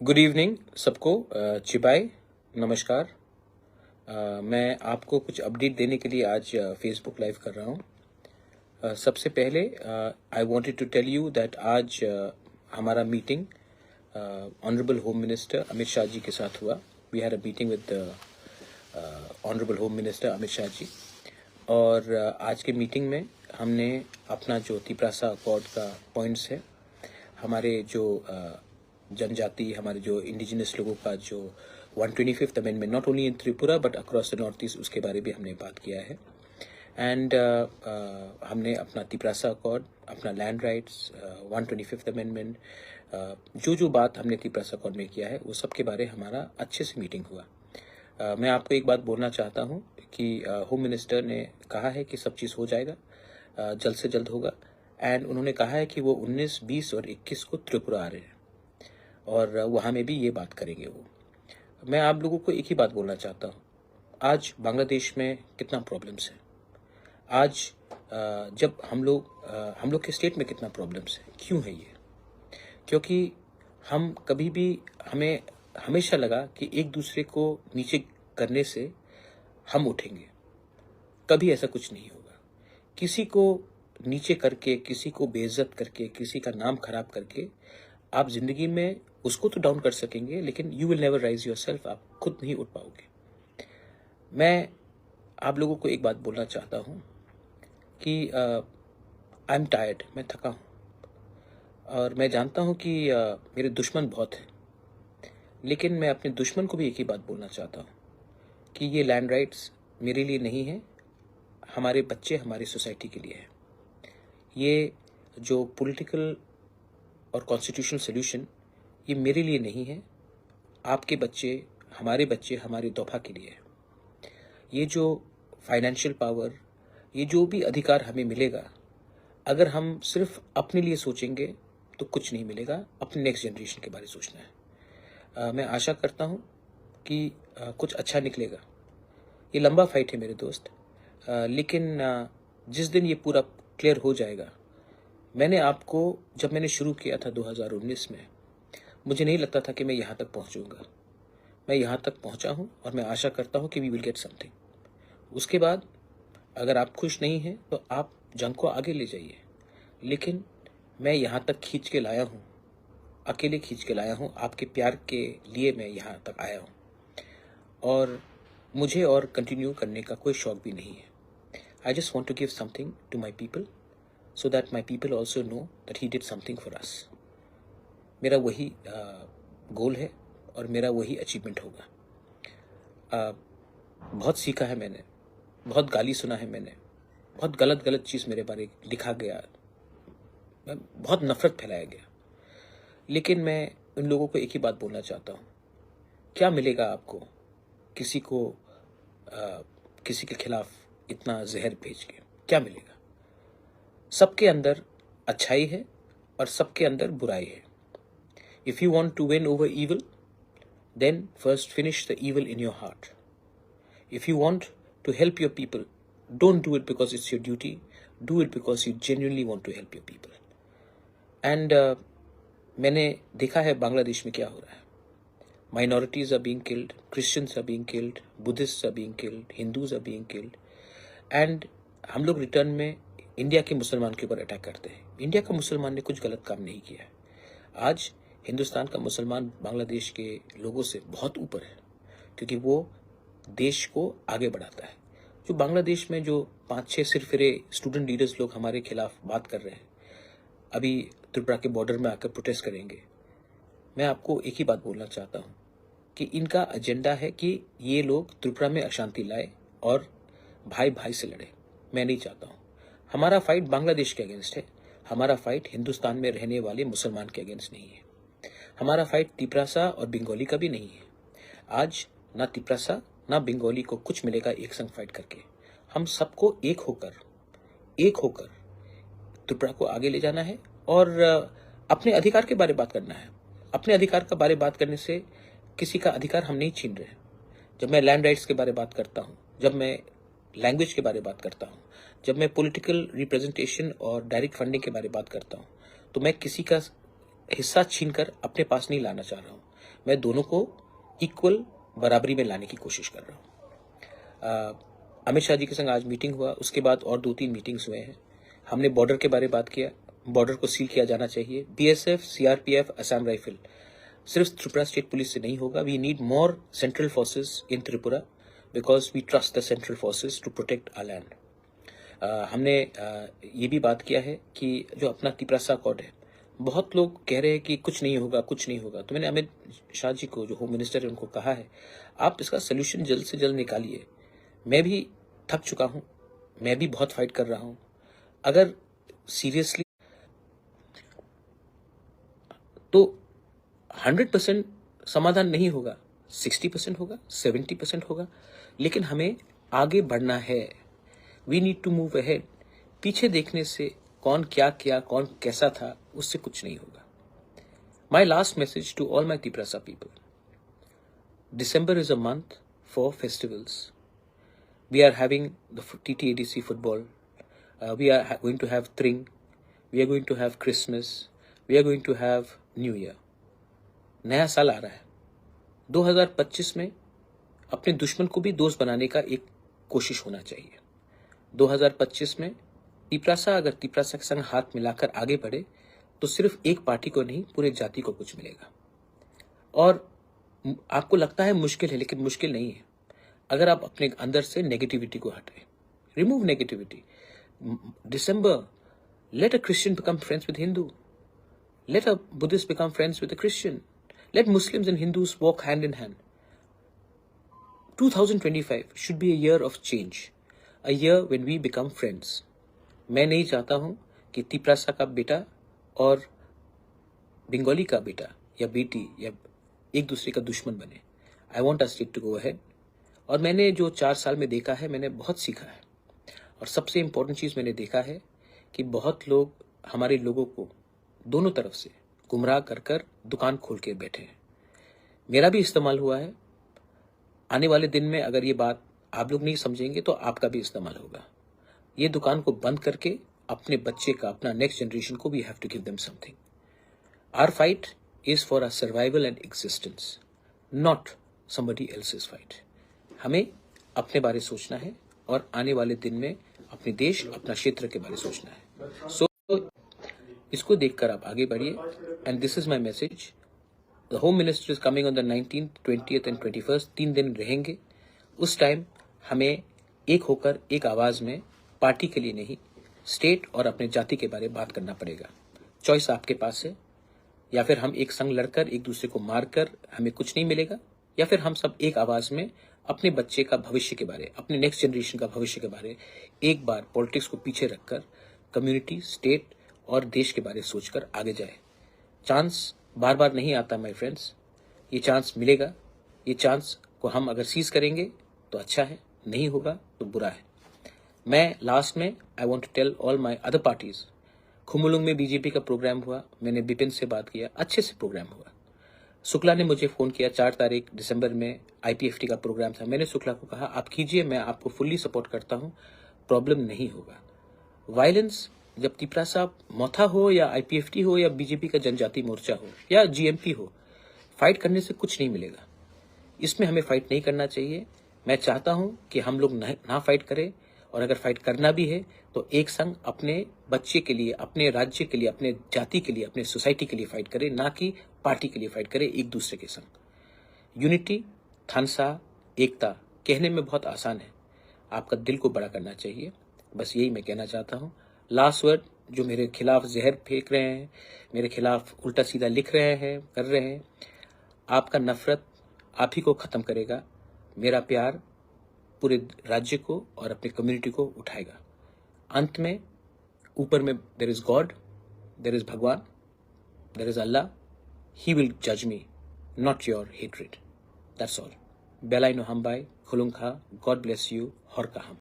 Good evening सबको। चिबाई नमस्कार। मैं आपको कुछ अपडेट देने के लिए आज फेसबुक लाइव कर रहा हूँ। सबसे पहले I wanted to tell you that आज हमारा meeting honourable home minister Amit Shah ji के साथ हुआ। We had a meeting with honourable home minister Amit Shah ji, और आज के मीटिंग में हमने अपना जो तिपरासा अकॉर्ड का पॉइंट्स है, हमारे जो जनजाति, हमारे जो इंडिजिनस लोगों का जो 125th amendment, not only in Tripura but across the north east, उसके बारे में हमने बात किया है। एंड हमने अपना तिपरासा अकॉर्ड, अपना लैंड राइट्स, 125th अमेंडमेंट, जो बात हमने तिपरासा अकॉर्ड में किया है वो सब के बारे हमारा अच्छे से मीटिंग हुआ। मैं आपको एक बात बोलना चाहता हूँ कि होम मिनिस्टर ने कहा है कि सब चीज़ हो जाएगा, जल्द से जल्द होगा। एंड उन्होंने कहा है कि वो 19, 20 और 21 को त्रिपुरा आ रहे हैं और वहाँ में भी ये बात करेंगे वो। मैं आप लोगों को एक ही बात बोलना चाहता हूँ, आज बांग्लादेश में कितना प्रॉब्लम्स है, आज जब हम लोग के स्टेट में कितना प्रॉब्लम्स है। क्यों है ये? क्योंकि हम कभी भी, हमें हमेशा लगा कि एक दूसरे को नीचे करने से हम उठेंगे। कभी ऐसा कुछ नहीं होगा। किसी को नीचे करके, किसी को बेइज्जत करके, किसी का नाम खराब करके आप जिंदगी में उसको तो डाउन कर सकेंगे, लेकिन you will never rise yourself. आप खुद नहीं उठ पाओगे। मैं आप लोगों को एक बात बोलना चाहता हूँ कि आई एम टायर्ड, मैं थका हूँ और मैं जानता हूँ कि मेरे दुश्मन बहुत हैं, लेकिन मैं अपने दुश्मन को भी एक ही बात बोलना चाहता हूँ कि ये लैंड राइट्स मेरे लिए नहीं है, हमारे बच्चे, हमारी सोसाइटी के लिए है। ये जो पॉलिटिकल और कॉन्स्टिट्यूशनल सोल्यूशन, ये मेरे लिए नहीं है, आपके बच्चे, हमारे तोहफा के लिए है। ये जो फाइनेंशियल पावर, ये जो भी अधिकार हमें मिलेगा, अगर हम सिर्फ अपने लिए सोचेंगे तो कुछ नहीं मिलेगा। अपने नेक्स्ट जनरेशन के बारे में सोचना है। मैं आशा करता हूँ कि कुछ अच्छा निकलेगा। ये लंबा फाइट है मेरे दोस्त, लेकिन जिस दिन ये पूरा क्लियर हो जाएगा, मैंने आपको, जब मैंने शुरू किया था 2019 में, मुझे नहीं लगता था कि मैं यहाँ तक पहुँचूँगा। मैं यहाँ तक पहुँचा हूँ और मैं आशा करता हूँ कि वी विल गेट समथिंग। उसके बाद अगर आप खुश नहीं हैं तो आप जंग को आगे ले जाइए, लेकिन मैं यहाँ तक खींच के लाया हूँ, अकेले खींच के लाया हूँ। आपके प्यार के लिए मैं यहाँ तक आया हूँ और मुझे और कंटिन्यू करने का कोई शौक भी नहीं है। I just want to give something to my people so that my people also know that he did something for us. मेरा वही गोल है और मेरा वही अचीवमेंट होगा। बहुत सीखा है मैंने, बहुत गाली सुना है मैंने, बहुत गलत गलत चीज़ मेरे बारे लिखा गया, बहुत नफरत फैलाया गया, लेकिन मैं उन लोगों को एक ही बात बोलना चाहता हूँ, क्या मिलेगा आपको किसी के खिलाफ इतना जहर भेज के? क्या मिलेगा? सबके अंदर अच्छाई है और सबके अंदर बुराई है। If you want to win over evil, then first finish the evil in your heart. If you want to help your people, don't do it because it's your duty, do it because you genuinely want to help your people. And मैंने देखा है बांग्लादेश में क्या हो रहा है। Minorities are being killed, Christians are being killed, Buddhists are being killed, Hindus are being killed, and हम लोग रिटर्न में इंडिया के मुसलमान के ऊपर अटैक करते हैं। इंडिया का मुसलमान ने कुछ गलत काम नहीं किया है। आज हिंदुस्तान का मुसलमान बांग्लादेश के लोगों से बहुत ऊपर है, क्योंकि वो देश को आगे बढ़ाता है। जो बांग्लादेश में जो 5-6 सिरफिरे स्टूडेंट लीडर्स लोग हमारे खिलाफ बात कर रहे हैं, अभी त्रिपुरा के बॉर्डर में आकर प्रोटेस्ट करेंगे, मैं आपको एक ही बात बोलना चाहता हूँ कि इनका एजेंडा है कि ये लोग त्रिपुरा में अशांति लाए और भाई भाई से लड़े। मैं नहीं चाहता हूँ। हमारा फाइट बांग्लादेश के अगेंस्ट है, हमारा फाइट हिंदुस्तान में रहने वाले मुसलमान के अगेंस्ट नहीं है। हमारा फाइट तिपरासा और बंगाली का भी नहीं है। आज ना तिपरासा ना बंगाली को कुछ मिलेगा एक संग फाइट करके। हम सबको एक होकर त्रिपुरा को आगे ले जाना है और अपने अधिकार के बारे में बात करना है। अपने अधिकार के बारे में बात करने से किसी का अधिकार हम नहीं छीन रहे। जब मैं लैंड राइट्स के बारे में बात करता हूँ, जब मैं लैंग्वेज के बारे में बात करता हूँ, जब मैं पॉलिटिकल रिप्रेजेंटेशन और डायरेक्ट फंडिंग के बारे में बात करता हूँ, तो मैं किसी का हिस्सा छीनकर अपने पास नहीं लाना चाह रहा हूँ। मैं दोनों को इक्वल बराबरी में लाने की कोशिश कर रहा हूँ। अमित शाह जी के संग आज मीटिंग हुआ, उसके बाद और 2-3 मीटिंग्स हुए हैं। हमने बॉर्डर के बारे में बात किया, बॉर्डर को सील किया जाना चाहिए। बीएसएफ, सीआरपीएफ, असम राइफल सिर्फ त्रिपुरा स्टेट पुलिस से नहीं होगा। We need more central forces in Tripura because we trust the central forces to protect our land. हमने ये भी बात किया है कि जो अपना तिपरासा अकॉर्ड है, बहुत लोग कह रहे हैं कि कुछ नहीं होगा, कुछ नहीं होगा। तो मैंने अमित शाह जी को, जो होम मिनिस्टर है, उनको कहा है आप इसका सोल्यूशन जल्द से जल्द निकालिए। मैं भी थक चुका हूं, मैं भी बहुत फाइट कर रहा हूं। अगर सीरियसली तो 100% समाधान नहीं होगा, 60% होगा, 70% होगा, लेकिन हमें आगे बढ़ना है। We need to move ahead. पीछे देखने से कौन क्या किया, कौन कैसा था, उससे कुछ नहीं होगा। My last message to all my Tiprasa people, December is a month for festivals. We are having the TTADC football. We are going to have Tring. We are going to have Christmas. We are going to have New Year. नया साल आ रहा है। 2025 में अपने दुश्मन को भी दोस्त बनाने का एक कोशिश होना चाहिए। 2025 में तिपरासा अगर तिपरासा के संग हाथ मिलाकर आगे बढ़े तो सिर्फ एक पार्टी को नहीं, पूरे जाति को कुछ मिलेगा। और आपको लगता है मुश्किल है, लेकिन मुश्किल नहीं है। अगर आप अपने अंदर से नेगेटिविटी को हटाएं, remove negativity. December, let a Christian become friends with Hindu, let a Buddhist become friends with a Christian, let Muslims and Hindus walk hand in hand. 2025 should be a year of change, a year when we become friends. मैं नहीं चाहता हूं कि तिपरासा का बेटा और बंगाली का बेटा या बेटी या एक दूसरे का दुश्मन बने। I want us to go ahead. और मैंने जो 4 साल में देखा है, मैंने बहुत सीखा है। और सबसे इम्पोर्टेंट चीज़ मैंने देखा है कि बहुत लोग हमारे लोगों को दोनों तरफ से गुमराह कर कर दुकान खोल के बैठे हैं। मेरा भी इस्तेमाल हुआ है। आने वाले दिन में अगर ये बात आप लोग नहीं समझेंगे तो आपका भी इस्तेमाल होगा। ये दुकान को बंद करके अपने बच्चे का, अपना नेक्स्ट जनरेशन को we have to give them something. Our fight is for our survival and existence, not somebody else's fight. हमें अपने बारे सोचना है और आने वाले दिन में अपने देश, अपना क्षेत्र के बारे सोचना है। सो इसको देखकर आप आगे बढ़िए। And this is my message. The home minister is coming on the 19th, 20th and 21st। 3 दिन रहेंगे। उस टाइम हमें एक होकर, एक आवाज में, पार्टी के लिए नहीं, स्टेट और अपने जाति के बारे में बात करना पड़ेगा। चॉइस आपके पास है। या फिर हम एक संग लड़कर, एक दूसरे को मारकर हमें कुछ नहीं मिलेगा, या फिर हम सब एक आवाज में अपने बच्चे का भविष्य के बारे, अपने नेक्स्ट जनरेशन का भविष्य के बारे एक बार पॉलिटिक्स को पीछे रखकर कम्युनिटी, स्टेट और देश के बारे सोचकर आगे जाए। चांस बार बार नहीं आता माय फ्रेंड्स, ये चांस मिलेगा। ये चांस को हम अगर सीज करेंगे तो अच्छा है, नहीं होगा तो बुरा है। मैं लास्ट में I want to tell all my other parties. Khumulung में बीजेपी का प्रोग्राम हुआ, मैंने बिपिन से बात किया, अच्छे से प्रोग्राम हुआ। शुक्ला ने मुझे फोन किया, 4 तारीख दिसंबर में आईपीएफटी का प्रोग्राम था। मैंने शुक्ला को कहा आप कीजिए, मैं आपको फुल्ली सपोर्ट करता हूं, प्रॉब्लम नहीं होगा। वायलेंस, जब तिपरासा मोथा हो या आईपीएफटी हो या बीजेपी का जनजाति मोर्चा हो या जीएमपी हो, फाइट करने से कुछ नहीं मिलेगा। इसमें हमें फाइट नहीं करना चाहिए। मैं चाहता हूं कि हम लोग ना फाइट करें, और अगर फाइट करना भी है तो एक संग अपने बच्चे के लिए, अपने राज्य के लिए, अपने जाति के लिए, अपने सोसाइटी के लिए फाइट करें, ना कि पार्टी के लिए फाइट करें एक दूसरे के संग। यूनिटी, थानसा, एकता कहने में बहुत आसान है, आपका दिल को बड़ा करना चाहिए। बस यही मैं कहना चाहता हूँ। लास्ट वर्ड, जो मेरे खिलाफ जहर फेंक रहे हैं, मेरे खिलाफ उल्टा सीधा लिख रहे हैं, कर रहे हैं, आपका नफरत आप ही को खत्म करेगा। मेरा प्यार पूरे राज्य को और अपने कम्युनिटी को उठाएगा। अंत में ऊपर में there is God, there is Bhagwan, there is Allah. He will जज me, not your hatred. That's all. बेलाई नो हम बाय खुलुंग खा। God bless you. हर का हम।